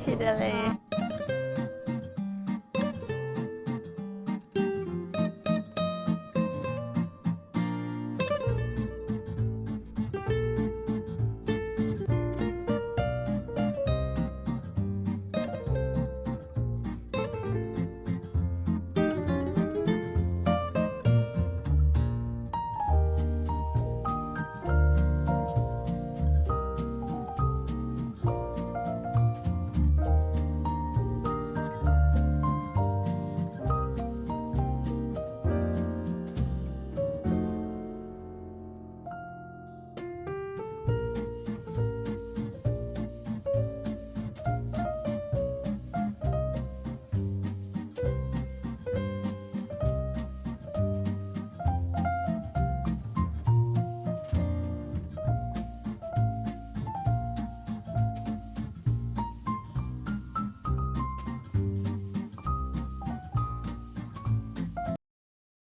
ရှိတယ်လေ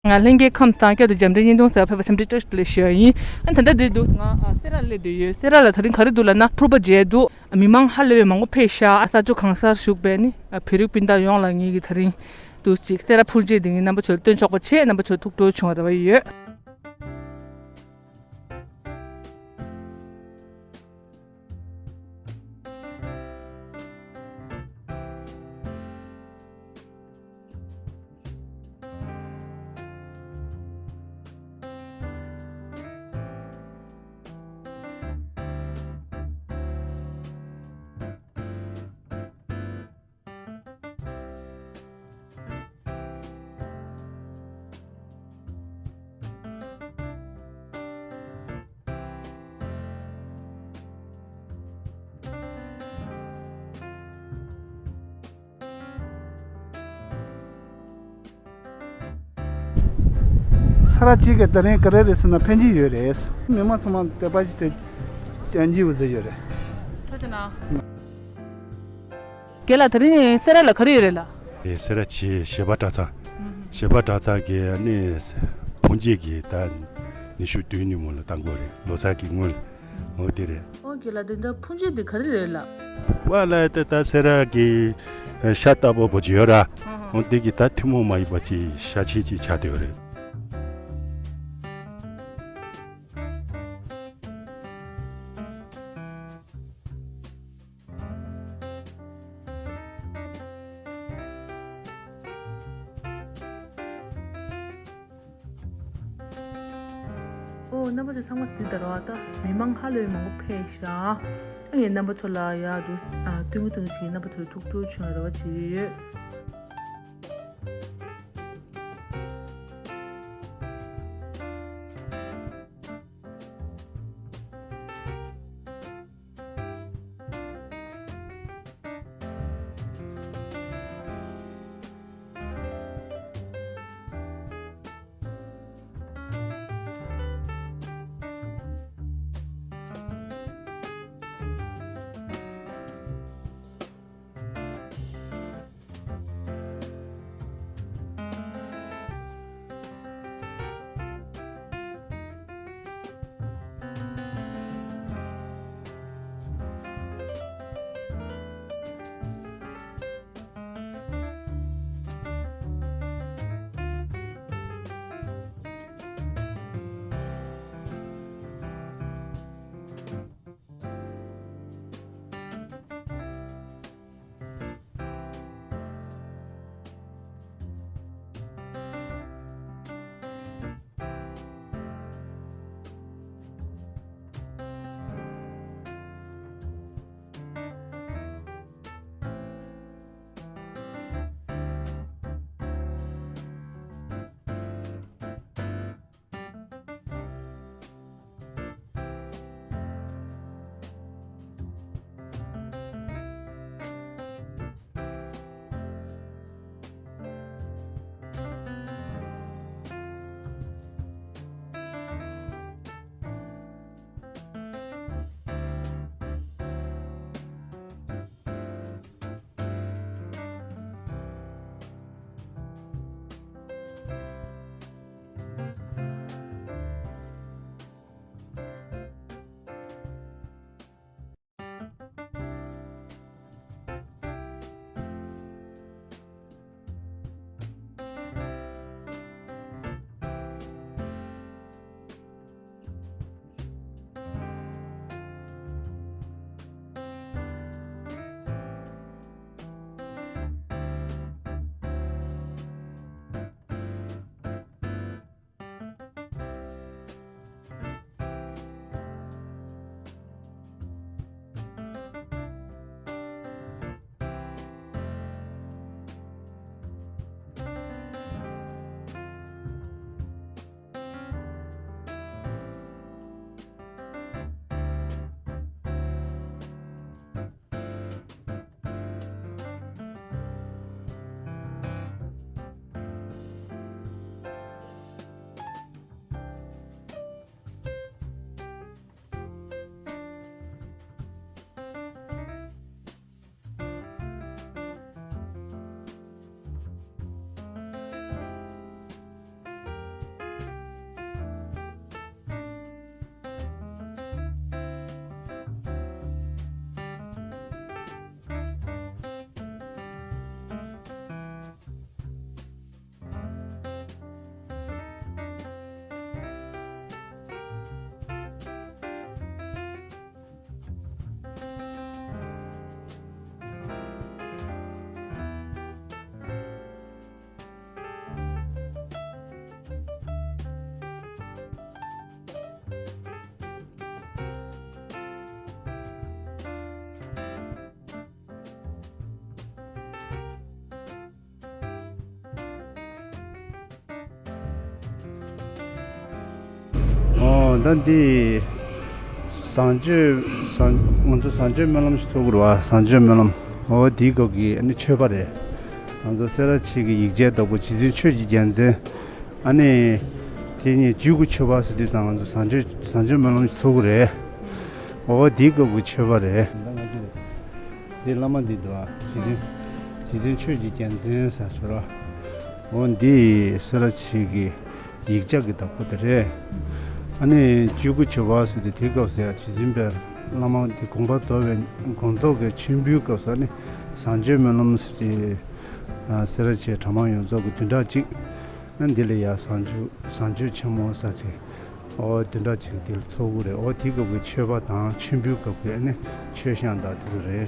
nga lenge kham ta ke de jam de dong sa pha sam de test le shi an thanda de do nga sera le de sera la tharin khari du la na proba je du mi mang hal le mang phe sha asa chu khang sa shuk be ni phiru pin da yong la ngi gi tharin tu chi sera phul je ding na ba chol ten chok ba che na ba chol thuk do chung da ba ye 사라지게 되는 그래서는 편지 요래서 명마서만 대바지 때 전지 우서 요래 하잖아 게라 드리니 sera la khari re la 예, 세라치 셰바타사게 아니 본지기 단 니슈 뒤니 몰라 당고리 로사기 물 어디래 게라 된다 푼지 de khari re la 와라 따 세라기 샤타보 보지여라 어디기 다티모 마이 바치 샤치지 차되어래 number 상마 디더라다 미망 할래 먹고 페샤 아니 number 촐라야 두 둥둥지 number 툭툭 추어라 같이 단디 먼저 산주 melom 속으로 와 산주 melom 어디 거기 아니 쳐봐래 먼저 세라치기 이제도 지지 취지견제 아니 괜히 주고 쳐봐서 되잖아 산주 melom 속으로 어디 거기 쳐봐래 딜라만디도 지지 취지견제 사서라 원디 세라치기 이자기다 보더래 아니 주고 쳐봐서 되게 없어요 지진별 라마디 공부도에 공족의 준비가 아니 산주면은 쓰지 세르치 타마요 저거 된다지 안딜이야 산주 참모사지 된다지 될 소구래 어디가 그 쳐봐다 준비가 그네 최상다 들으래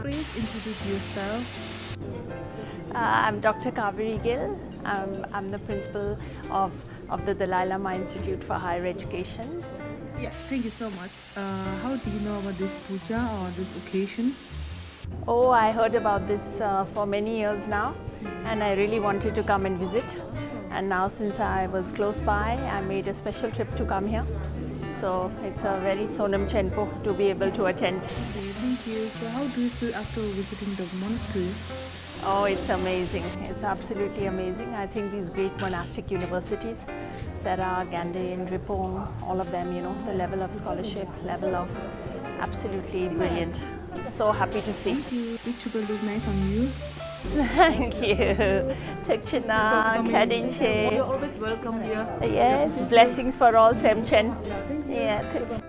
Please introduce yourself. I'm Dr. Kaveri Gill. I'm the principal of the Dalai Lama Institute for Higher Education. Yeah, thank you so much. How do you know about this puja or this occasion? Oh, I heard about this for many years now, and I really wanted to come and visit. And now, since I was close by, I made a special trip to come here. So it's a very sonam chenpo to be able to attend. Okay, thank you. So how do you feel after visiting the monastery? Oh, it's amazing. It's absolutely amazing. I think these great monastic universities, Sera, Gandhi, and Ripon, all of them, you know, the level of scholarship, level of absolutely brilliant. So happy to see. Thank you. Picture look nice on you. Thank you. Tukchina, Kadinche. You're always welcome here. Yes, blessings for all, Semchen. Yeah, Tukchina.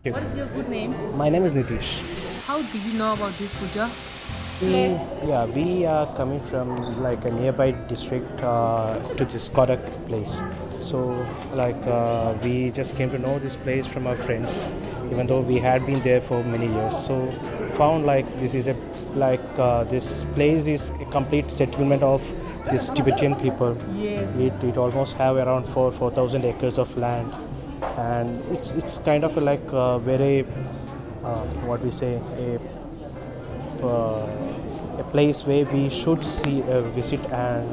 What is your good name? My name is Nitish. How do you know about this puja? We are coming from like a nearby district to this Kodak place. So we just came to know this place from our friends, even though we had been there for many years. So found like this is this place is a complete settlement of this Tibetan people. Yeah. It almost have around 4,000 acres of land, and it's kind of like very what we say a place where we should visit, and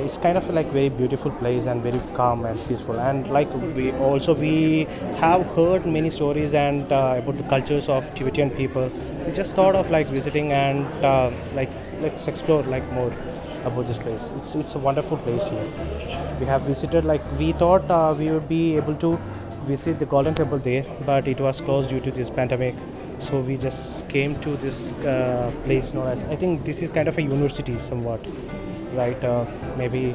it's kind of like very beautiful place and very calm and peaceful. And like we have heard many stories and about the cultures of Tibetan people. We just thought of like visiting and let's explore like more about this place. It's a wonderful place here. We have visited, like we thought we would be able to visit the Golden Temple there, but it was closed due to this pandemic. So we just came to this place known as, I think this is kind of a university somewhat, right? Maybe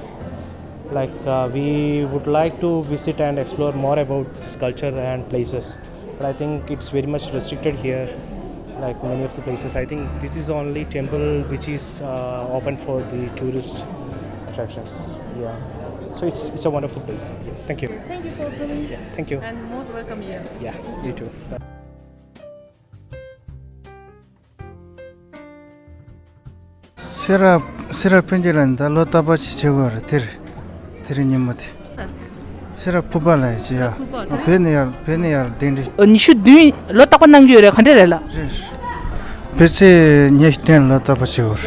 like we would like to visit and explore more about this culture and places, but I think it's very much restricted here, like many of the places. I think this is the only temple which is open for the tourist attractions. Yeah, so it's a wonderful place. Thank you. Thank you for coming. Yeah, thank you. And most welcome here. Yeah, you too. Bye. Sera penjelanda lota bachi chegor ternyamati. Sera pubala jiya. Peneyal dendi. Ni should do lot of nangu re khandela. Pece nyehten lota bachi gor.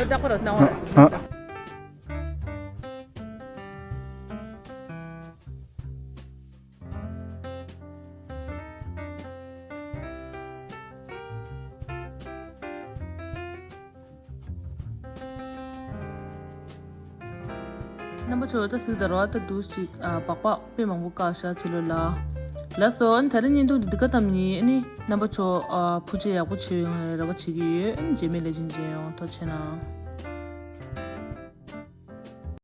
Number 2 the sidaro ta dusi papa pe manguka sha chilula la son tharin yin du dikatamni ni number 2 puje ya ku chi ra ba chi gi jeme le jin je to chena